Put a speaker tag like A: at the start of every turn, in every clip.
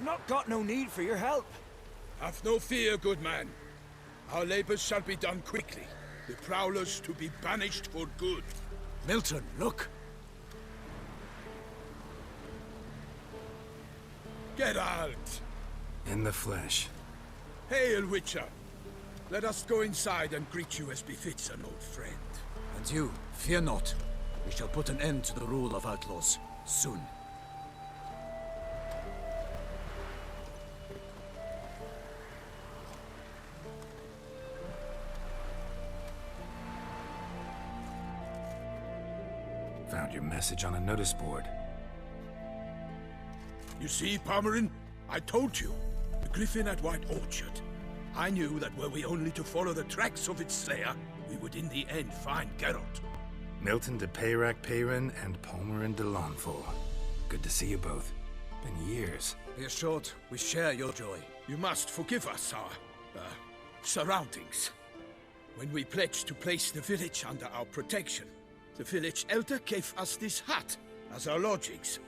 A: We've not got no need for your help.
B: Have no fear, good man. Our labors shall be done quickly. The Prowlers to be banished for good.
A: Milton, look!
B: Geralt!
C: In the flesh.
B: Hail, Witcher! Let us go inside and greet you as befits an old friend.
A: And you, fear not. We shall put an end to the rule of outlaws, soon.
C: Found your message on a notice board.
B: You see, Palmerin? I told you. The Griffin at White Orchard. I knew that were we only to follow the tracks of its slayer, we would in the end find Geralt.
C: Milton de Peyrac Peyran and Palmerin de Launfal. Good to see you both. Been years.
A: Be assured, we share your joy.
B: You must forgive us our, surroundings. When we pledged to place the village under our protection, the village elder gave us this hut as our lodgings.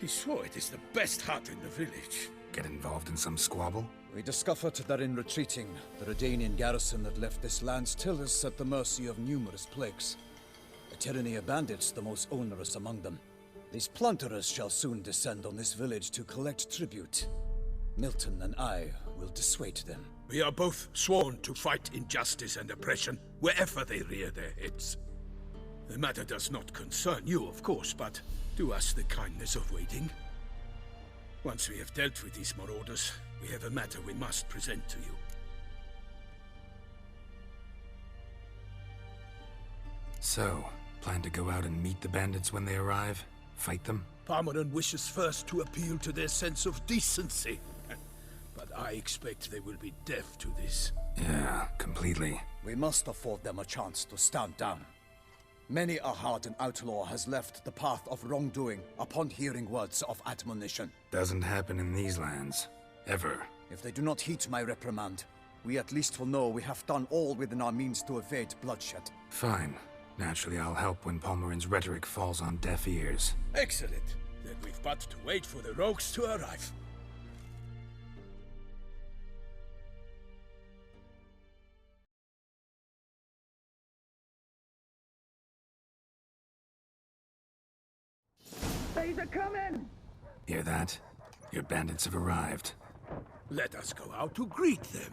B: He swore it is the best hut in the village.
C: Get involved in some squabble?
A: We discovered that in retreating, the Redanian garrison that left this land still is at the mercy of numerous plagues. A tyranny of bandits, the most onerous among them. These plunderers shall soon descend on this village to collect tribute. Milton and I will dissuade them.
B: We are both sworn to fight injustice and oppression wherever they rear their heads. The matter does not concern you, of course, but do us the kindness of waiting. Once we have dealt with these marauders, we have a matter we must present to you.
C: So, plan to go out and meet the bandits when they arrive? Fight them?
B: Palmerin wishes first to appeal to their sense of decency. But I expect they will be deaf to this.
C: Yeah, completely.
A: We must afford them a chance to stand down. Many a hardened outlaw has left the path of wrongdoing upon hearing words of admonition.
C: Doesn't happen in these lands. Ever.
A: If they do not heed my reprimand, we at least will know we have done all within our means to evade bloodshed.
C: Fine. Naturally, I'll help when Palmerin's rhetoric falls on deaf ears.
B: Excellent. Then we've but to wait for the rogues to arrive.
D: They's a coming!
C: Hear that? Your bandits have arrived.
B: Let us go out to greet them.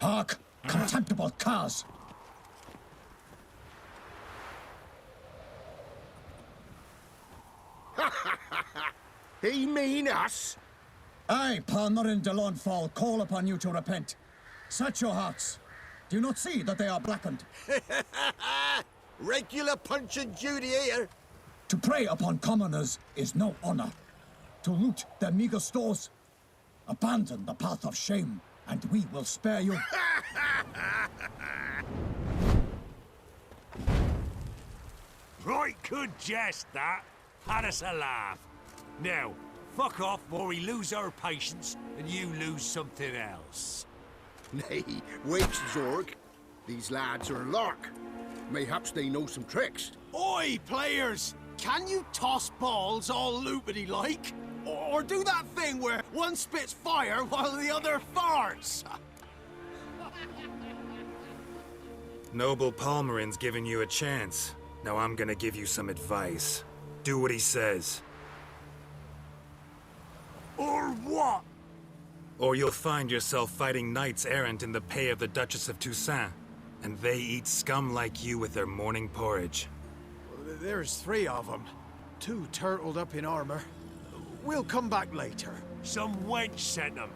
D: Hark! Contemptible curs!
E: He mean us?
D: I, Palmerin de Launfal, call upon you to repent. Search your hearts. Do you not see that they are blackened?
E: Regular Punch and Judy here.
D: To prey upon commoners is no honor. To loot their meager stores, abandon the path of shame, and we will spare you.
F: Right good jest, that. Had us a laugh. Now, fuck off or we lose our patience and you lose something else.
E: Nay, wait, Zorg. These lads are lark. Mayhaps they know some tricks.
G: Oi, players! Can you toss balls all loopity-like? Or do that thing where one spits fire while the other farts?
C: Noble Palmerin's giving you a chance. Now I'm gonna give you some advice. Do what he says.
F: Or what?
C: Or you'll find yourself fighting knights errant in the pay of the Duchess of Toussaint. And they eat scum like you with their morning porridge.
G: There's 3 of them. 2 turtled up in armor. We'll come back later.
F: Some wench sent them.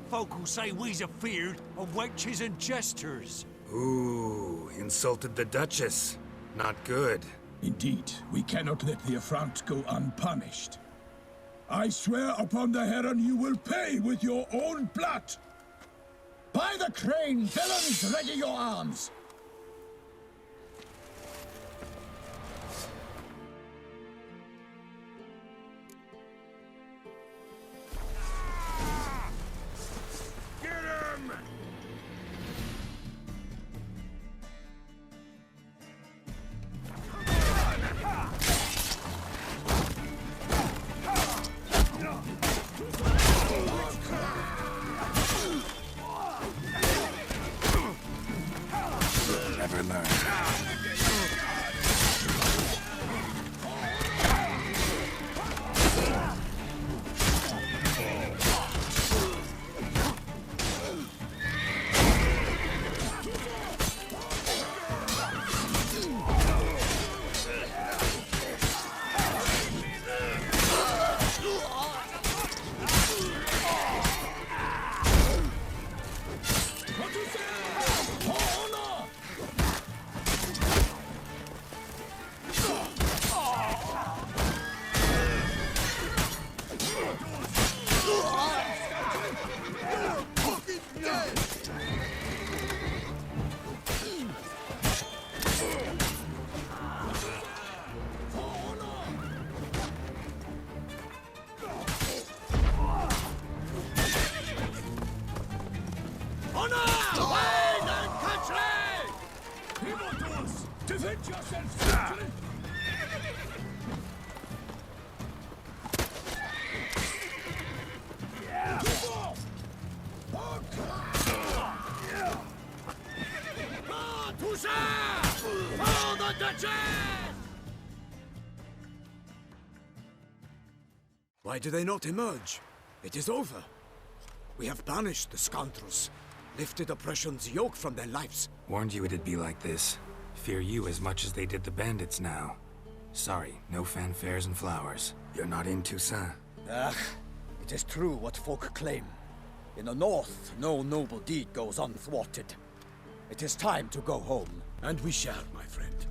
F: Folk will say we's afeard of wenches and jesters.
C: Ooh, insulted the Duchess. Not good.
H: Indeed, we cannot let the affront go unpunished.
D: I swear upon the Heron you will pay with your own blood! By the crane, villains, ready your arms!
B: Get him!
C: Never learn.
D: Defend yourselves, gentlemen!
A: Why do they not emerge? It is over. We have banished the scoundrels, lifted oppression's yoke from their lives.
C: Warned you it'd be like this. Fear you as much as they did the bandits now. Sorry, no fanfares and flowers. You're not in Toussaint.
A: Ah, it is true what folk claim. In the north, no noble deed goes unthwarted. It is time to go home.
B: And we shall, my friend.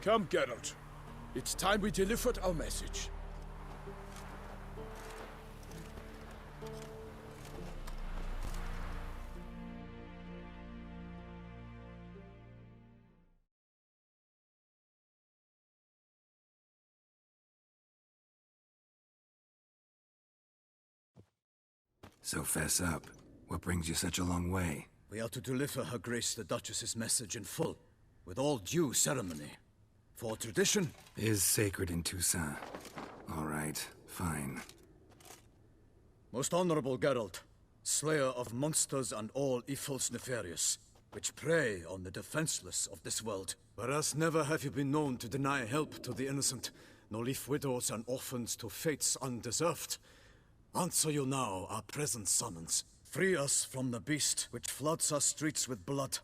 B: Come, Geralt. It's time we delivered our message.
C: So fess up. What brings you such a long way?
A: We are to deliver Her Grace the Duchess's message in full, with all due ceremony. For tradition
C: is sacred in Toussaint. All right, fine.
A: Most honorable Geralt, slayer of monsters and all evils nefarious, which prey on the defenseless of this world. Whereas never have you been known to deny help to the innocent, nor leave widows and orphans to fates undeserved. Answer you now our present summons. Free us from the beast which floods our streets with blood,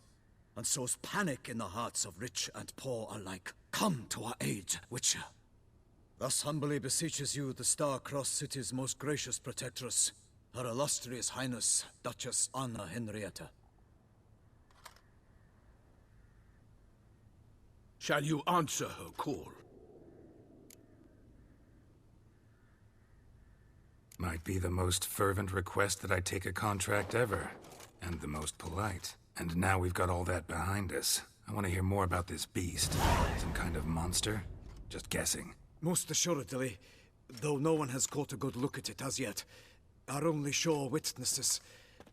A: and sows panic in the hearts of rich and poor alike. Come to our aid, Witcher. Thus humbly beseeches you the Star-Crossed City's most gracious protectress, Her Illustrious Highness, Duchess Anna Henrietta.
B: Shall you answer her call?
C: Might be the most fervent request that I take a contract ever. And the most polite. And now we've got all that behind us. I want to hear more about this beast. Some kind of monster? Just guessing.
A: Most assuredly, though no one has caught a good look at it as yet. Our only sure witnesses.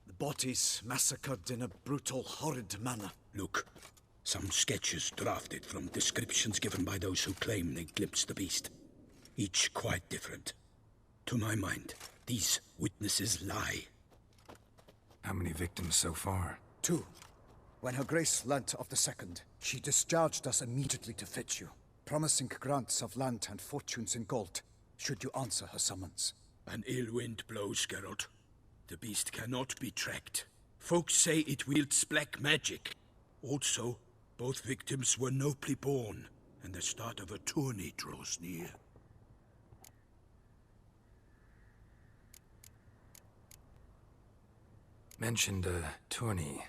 A: The bodies massacred in a brutal, horrid manner.
B: Look, some sketches drafted from descriptions given by those who claim they glimpsed the beast. Each quite different. To my mind, these witnesses lie.
C: How many victims so far?
A: 2. When Her Grace learnt of the second, she discharged us immediately to fetch you, promising grants of land and fortunes in gold, should you answer her summons.
B: An ill wind blows, Geralt. The beast cannot be tracked. Folks say it wields black magic. Also, both victims were nobly born, and the start of a tourney draws near.
C: Mentioned a tourney.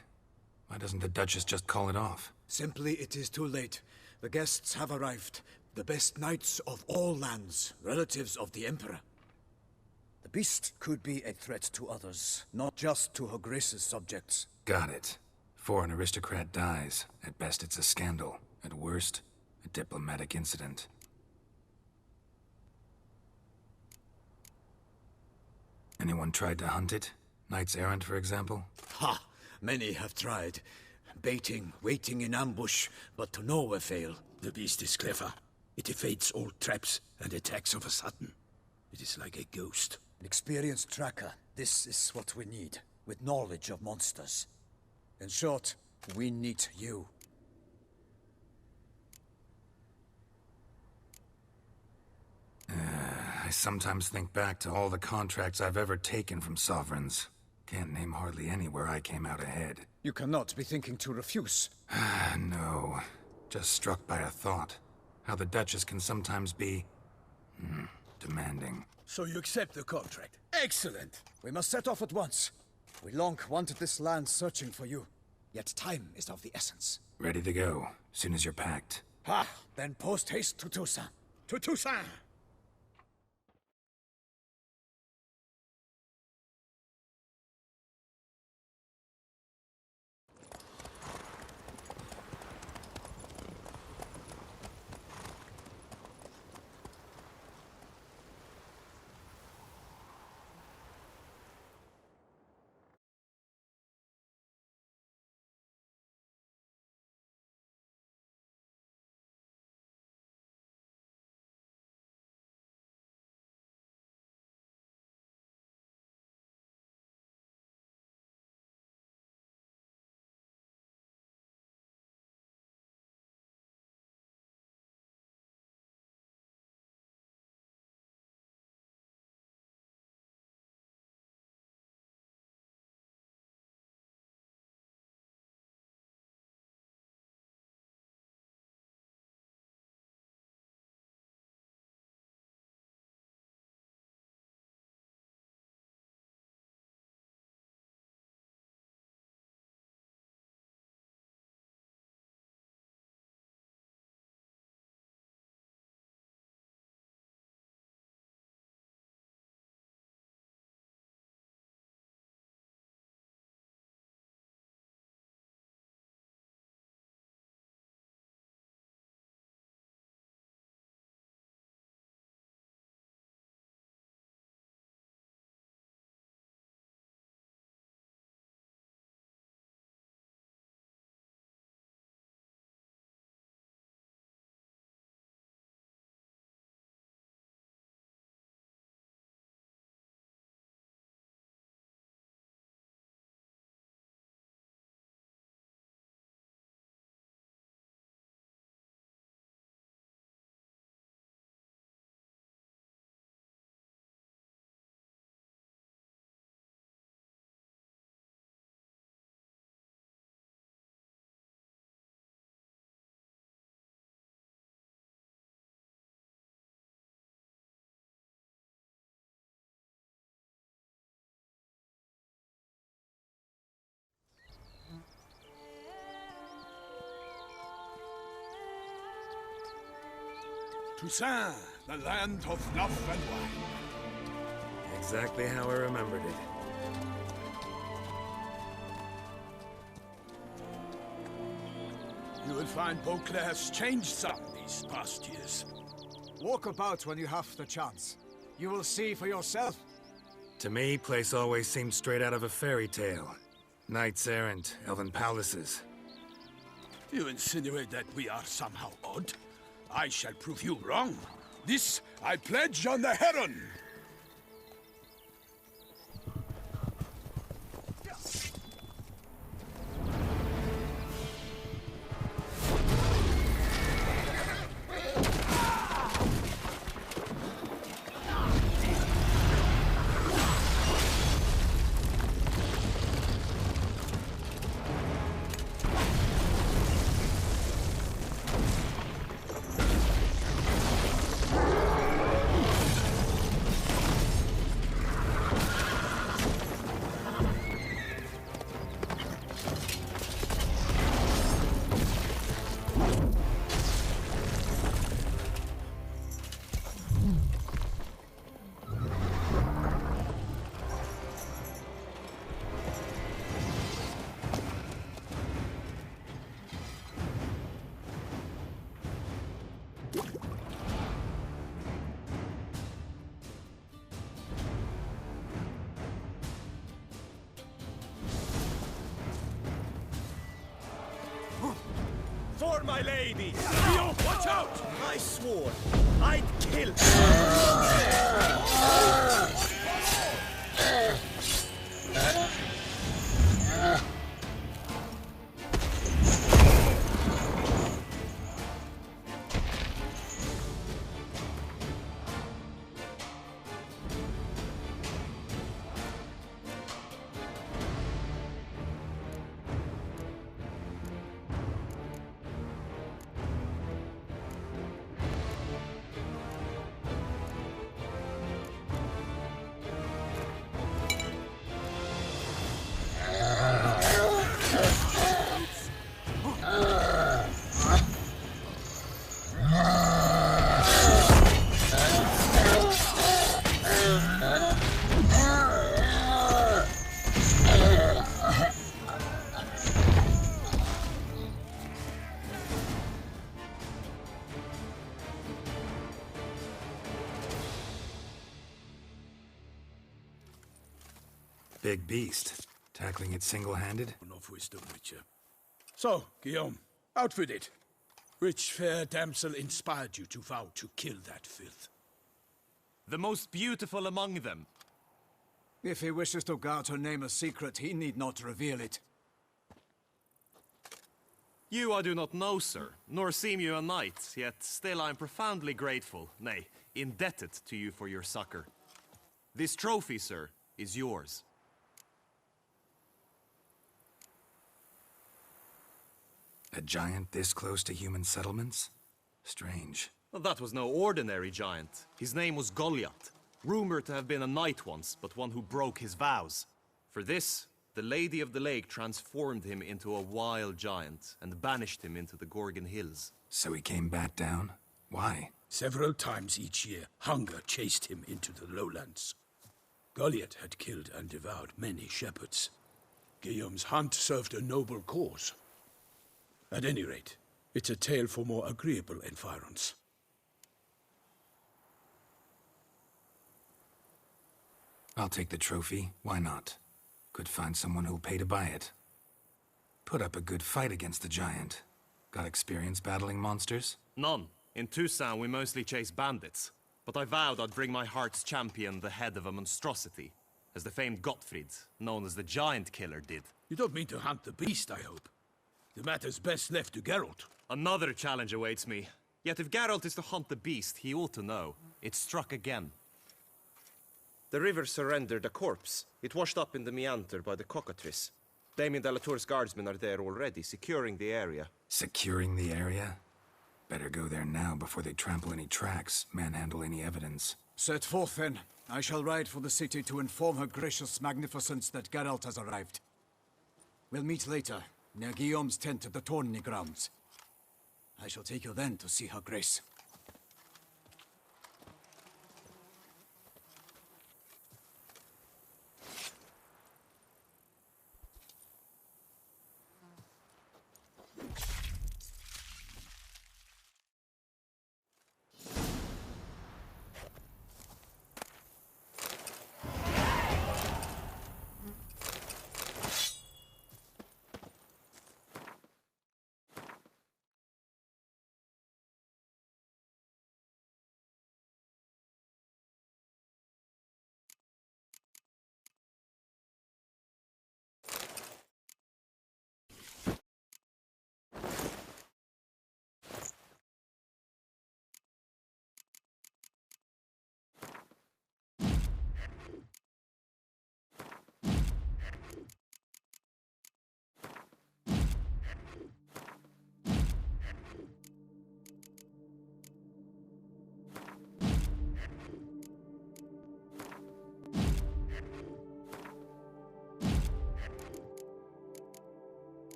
C: Why doesn't the Duchess just call it off?
A: Simply, it is too late. The guests have arrived. The best knights of all lands, relatives of the Emperor. The beast could be a threat to others, not just to Her Grace's subjects.
C: Got it. Before an aristocrat dies, at best it's a scandal. At worst, a diplomatic incident. Anyone tried to hunt it? Knights errant, for example?
A: Ha! Many have tried. Baiting, waiting in ambush, but to no avail.
B: The beast is clever. It evades all traps and attacks of a sudden. It is like a ghost.
A: An experienced tracker. This is what we need, with knowledge of monsters. In short, we need you.
C: I sometimes think back to all the contracts I've ever taken from sovereigns. Can't name hardly any where I came out ahead.
A: You cannot be thinking to refuse.
C: No. Just struck by a thought. How the Duchess can sometimes be... demanding.
B: So you accept the contract. Excellent!
A: We must set off at once. We long wanted this land searching for you. Yet time is of the essence.
C: Ready to go, soon as you're packed.
A: Ha! Then post haste to Toussaint.
B: To Toussaint! Toussaint, the land of love and wine.
C: Exactly how I remembered it.
B: You will find Beauclair has changed some these past years.
G: Walk about when you have the chance. You will see for yourself.
C: To me, place always seemed straight out of a fairy tale. Knights errant, elven palaces.
B: You insinuate that we are somehow odd? I shall prove you wrong. This I pledge on the Heron!
F: swore, my lady!
B: Guillaume, watch out!
H: I swore I'd kill.
C: Big beast. Tackling it single-handed?
B: Enough wisdom, Witcher. So, Guillaume, out with it. Which fair damsel inspired you to vow to kill that filth?
F: The most beautiful among them.
A: If he wishes to guard her name a secret, he need not reveal it.
I: You I do not know, sir, nor seem you a knight, yet still I am profoundly grateful, nay, indebted to you for your succor. This trophy, sir, is yours.
C: A giant this close to human settlements? Strange.
I: Well, that was no ordinary giant. His name was Goliath, rumored to have been a knight once, but one who broke his vows. For this, the Lady of the Lake transformed him into a wild giant and banished him into the Gorgon Hills.
C: So he came back down? Why?
B: Several times each year, hunger chased him into the lowlands. Goliath had killed and devoured many shepherds. Guillaume's hunt served a noble cause. At any rate, it's a tale for more agreeable environs.
C: I'll take the trophy. Why not? Could find someone who'll pay to buy it. Put up a good fight against the giant. Got experience battling monsters?
I: None. In Toussaint we mostly chase bandits. But I vowed I'd bring my heart's champion the head of a monstrosity, as the famed Gottfried, known as the Giant Killer, did.
B: You don't mean to hunt the beast, I hope. The matter's best left to Geralt.
I: Another challenge awaits me. Yet if Geralt is to hunt the beast, he ought to know. It struck again.
H: The river surrendered a corpse. It washed up in the meander by the cockatrice. Damien de la Tour's guardsmen are there already, securing the area.
C: Securing the area? Better go there now before they trample any tracks, manhandle any evidence.
A: Set forth, then. I shall ride for the city to inform her gracious magnificence that Geralt has arrived. We'll meet later, near Guillaume's tent at the Tourney grounds. I shall take you then to see her grace.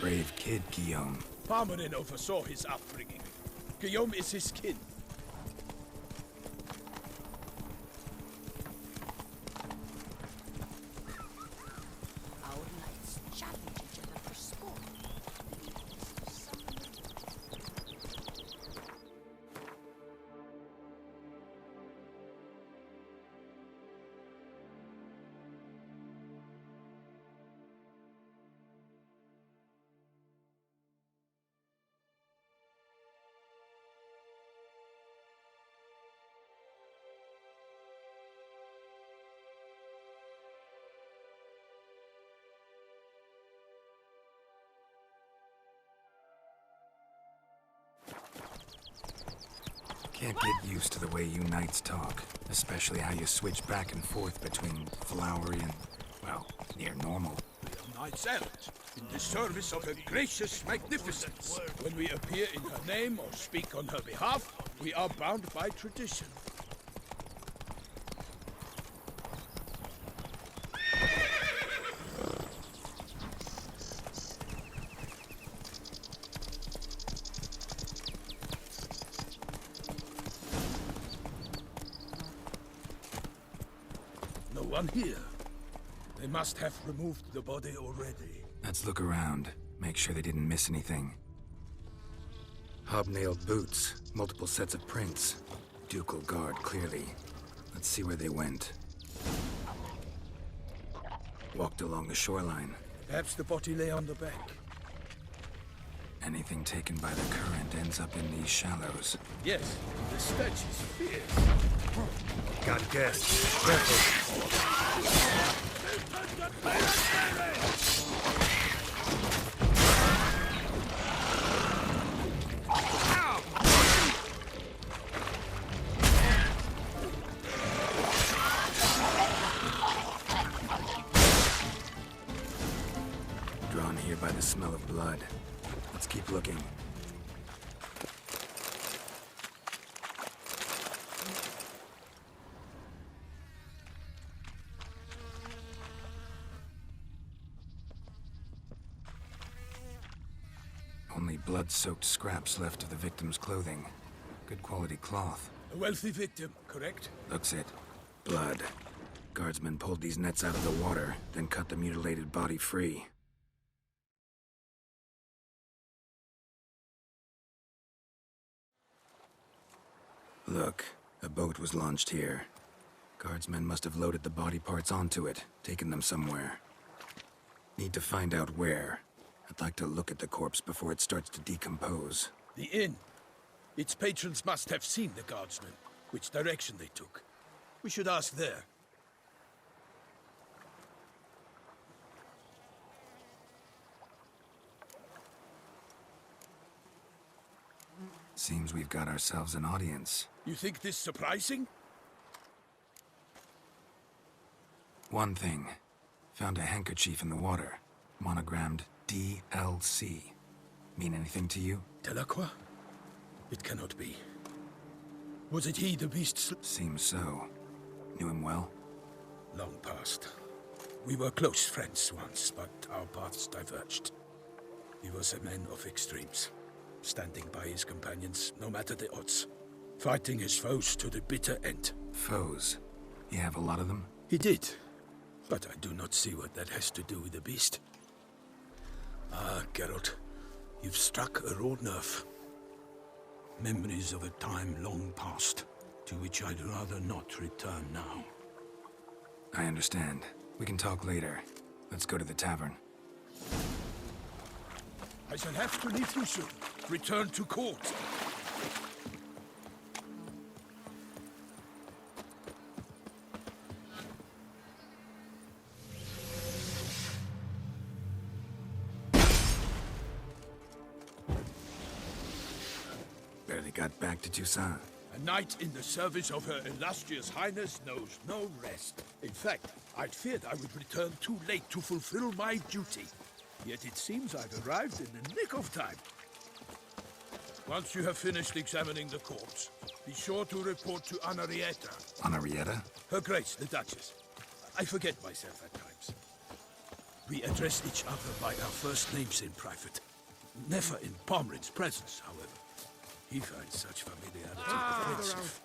C: Brave kid, Guillaume.
B: Parmanin oversaw his upbringing. Guillaume is his kin.
J: Our knights challenge each other for sport.
C: Can't get used to the way you knights talk, especially how you switch back and forth between flowery and, well, near normal.
B: We are knights errant, in the service of her gracious magnificence. When we appear in her name or speak on her behalf, we are bound by tradition. No one here. They must have removed the body already.
C: Let's look around, make sure they didn't miss anything. Hobnailed boots, multiple sets of prints. Ducal guard, clearly. Let's see where they went. Walked along the shoreline.
B: Perhaps the body lay on the bank.
C: Anything taken by the current ends up in these shallows.
B: Yes, the stench is fierce.
C: Got guests. Careful. Drawn here by the smell of blood. Let's keep looking. Only blood-soaked scraps left of the victim's clothing. Good quality cloth.
B: A wealthy victim, correct?
C: Looks it. Blood. Guardsmen pulled these nets out of the water, then cut the mutilated body free. Look, a boat was launched here. Guardsmen must have loaded the body parts onto it, taken them somewhere. Need to find out where. I'd like to look at the corpse before it starts to decompose.
B: The inn. Its patrons must have seen the guardsmen, which direction they took. We should ask there.
C: Seems we've got ourselves an audience.
B: You think this surprising?
C: One thing. Found a handkerchief in the water. Monogrammed DLC. Mean anything to you?
B: Delacroix? It cannot be. Was it he, the beast?
C: Seems so. Knew him well?
B: Long past. We were close friends once, but our paths diverged. He was a man of extremes, standing by his companions, no matter the odds. Fighting his foes to the bitter end.
C: Foes? You have a lot of them?
B: He did. But I do not see what that has to do with the beast. Ah, Geralt. You've struck a raw nerve. Memories of a time long past, to which I'd rather not return now.
C: I understand. We can talk later. Let's go to the tavern.
B: I shall have to leave you soon. Return to court.
C: Barely got back to Toussaint.
B: A knight in the service of Her Illustrious Highness knows no rest. In fact, I'd feared I would return too late to fulfill my duty. Yet it seems I've arrived in the nick of time. Once you have finished examining the corpse, be sure to report to Anarietta.
C: Anarietta?
B: Her Grace, the Duchess. I forget myself at times. We address each other by our first names in private. Never in Pomrin's presence, however. He finds such familiarity offensive.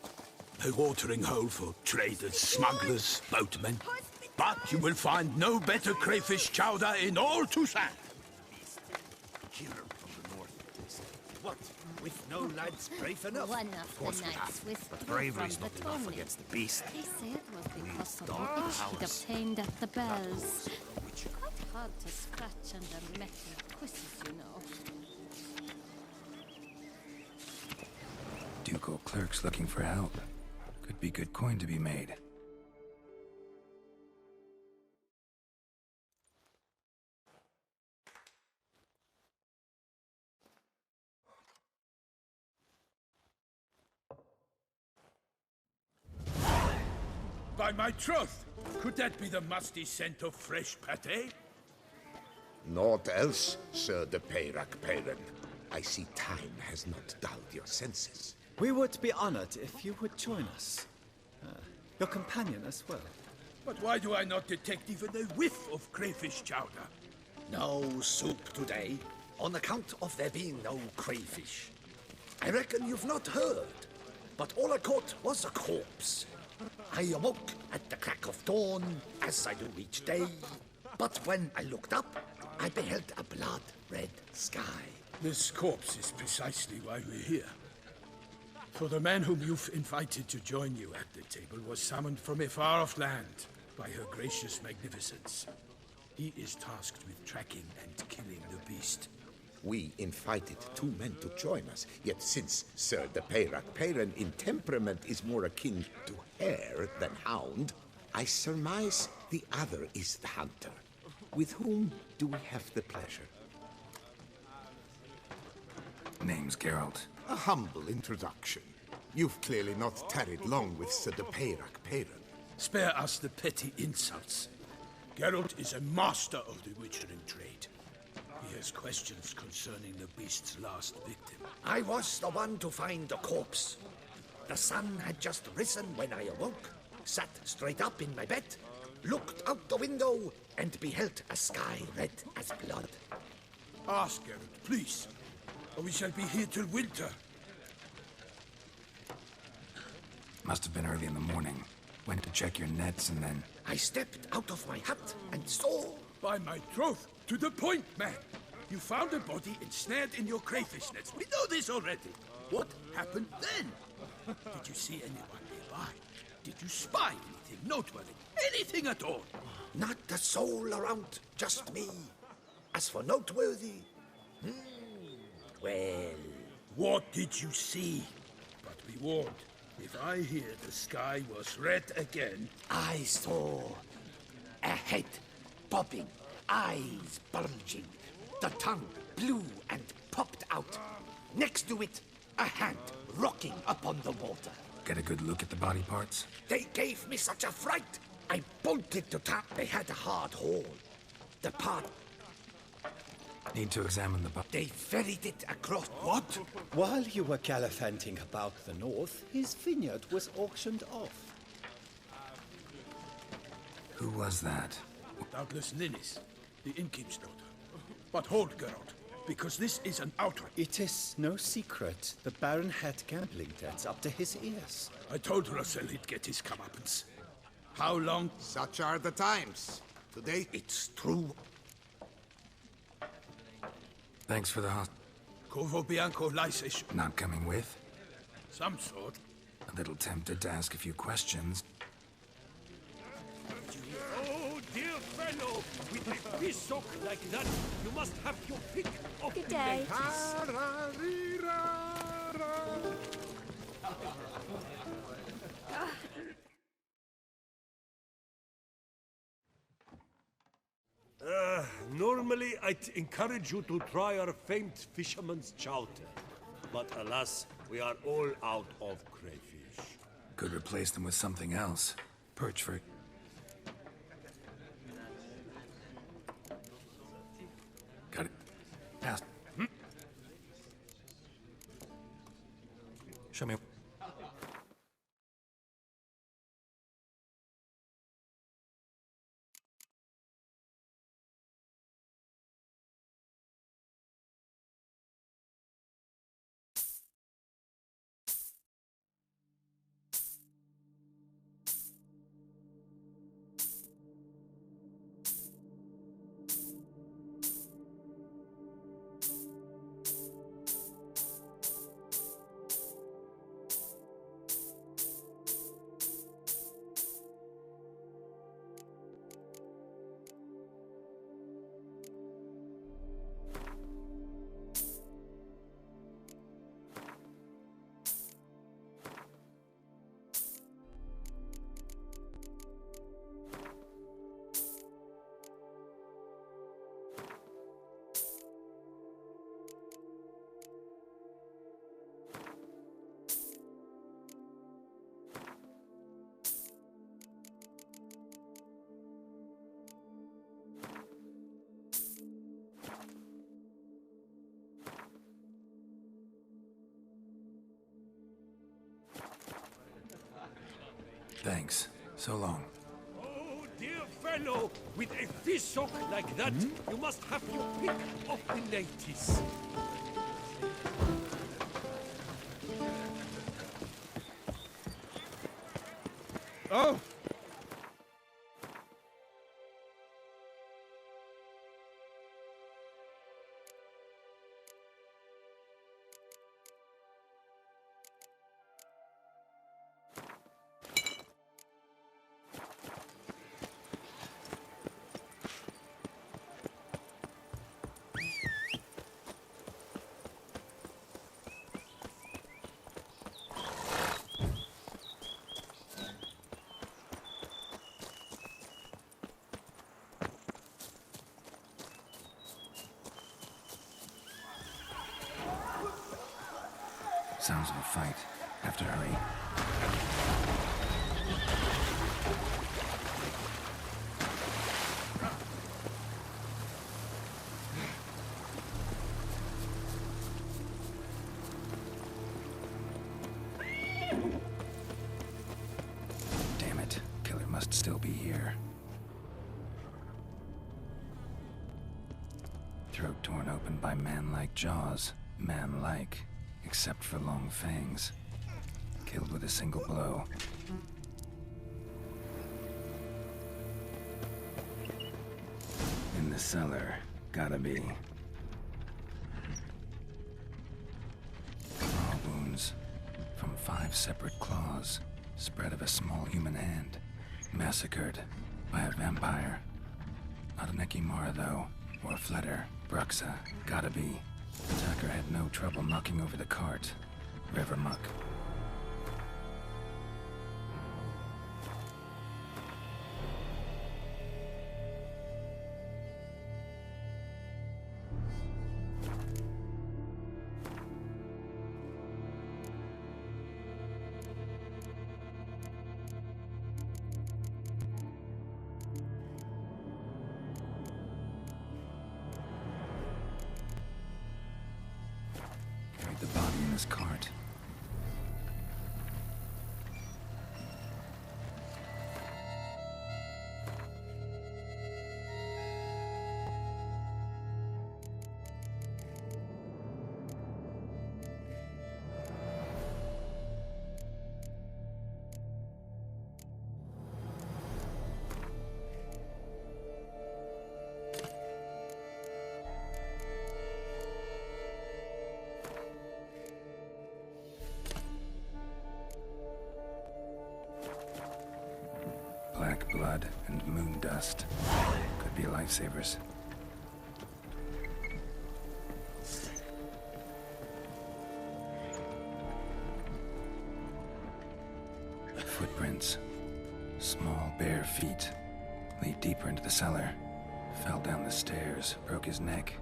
B: A watering hole for traders, smugglers, boatmen. But you will find no better crayfish chowder in all Toussaint.
F: Killer from the north. What? With no lads brave enough?
J: One of the knights with
F: But bravery's
J: from
F: not
J: the
F: enough
J: tournament.
F: against the beast.
J: They say it was because of
F: dark
J: the itch he'd
F: powers.
J: obtained at the bells. Quite hard to scratch under metal quizzes, you know.
C: Ducal clerks looking for help. Could be good coin to be made.
B: By my troth, could that be the musty scent of fresh pate?
K: Naught else, Sir de Peyrac Peyran. I see time has not dulled your senses.
L: We would be honored if you would join us. Your companion as well.
B: But why do I not detect even a whiff of crayfish chowder?
M: No soup today, on account of there being no crayfish. I reckon you've not heard, but all I caught was a corpse. I awoke at the crack of dawn, as I do each day, but when I looked up, I beheld a blood-red sky.
B: This corpse is precisely why we're here. For the man whom you've invited to join you at the table was summoned from a far-off land by her gracious magnificence. He is tasked with tracking and killing the beast.
K: We invited two men to join us, yet since Sir de Peyrac Peyran in temperament is more akin to hare than hound, I surmise the other is the hunter. With whom do we have the pleasure?
C: Name's Geralt.
K: A humble introduction. You've clearly not tarried long with Sir de Peyrac Peyran.
B: Spare us the petty insults. Geralt is a master of the witchering trade. He has questions concerning the beast's last victim.
M: I was the one to find the corpse. The sun had just risen when I awoke, sat straight up in my bed, looked out the window, and beheld a sky red as blood.
B: Ask Geralt, please, or we shall be here till winter.
C: Must have been early in the morning. Went to check your nets and then...
M: I stepped out of my hut and saw...
B: By my troth, to the point, man. You found a body ensnared in your crayfish nets. We know this already. What happened then? Did you see anyone nearby? Did you spy anything noteworthy? Anything at all?
M: Not a soul around, just me. As for noteworthy... well...
B: What did you see? But be warned, if I hear the sky was red again...
M: I saw a head popping, eyes bulging, the tongue blue and popped out. Next to it, a hand rocking upon the water.
C: Get a good look at the body parts?
M: They gave me such a fright. I bolted to tap. They had a hard hole. The part...
C: Need to examine the body.
M: They ferried it across...
B: What?
L: While you were gallivanting about the north, his vineyard was auctioned off.
C: Who was that?
B: Doubtless Ninnis, the innkeep's daughter. But hold, Geralt, because this is an outrage.
L: It is no secret. The Baron had gambling debts up to his ears.
B: I told Russell he'd get his comeuppance. How long?
K: Such are the times. Today,
M: It's true.
C: Thanks for the
B: Corvo Bianco lies
C: Not coming with?
B: some sort.
C: A little tempted to ask a few questions.
F: Oh, dear fellow! With a pissock like that, you must have your pick of
J: Good day.
F: Normally, I'd encourage you to try our famed fisherman's chowder. But alas, we are all out of crayfish.
C: Could replace them with something else. Perch for... Got it. Pass. Show me... Thanks. So long.
F: Oh, dear fellow, with a fishhook like that, you must have to pick off the ladies.
B: Oh!
C: Sounds of a fight. Have to hurry. Damn it. Killer must still be here. Throat torn open by man-like jaws. Man-like. Except for long fangs. Killed with a single blow. In the cellar. Gotta be. Claw wounds. From 5 separate claws. Spread of a small human hand. Massacred by a vampire. Not an Ekimara, though. Or a Fletter. Bruxa. Gotta be. Attacker had no trouble knocking over the cart. River muck. The body in his cart. Black blood and moon dust. Could be lifesavers. Footprints. Small, bare feet. Lead deeper into the cellar. Fell down the stairs, broke his neck.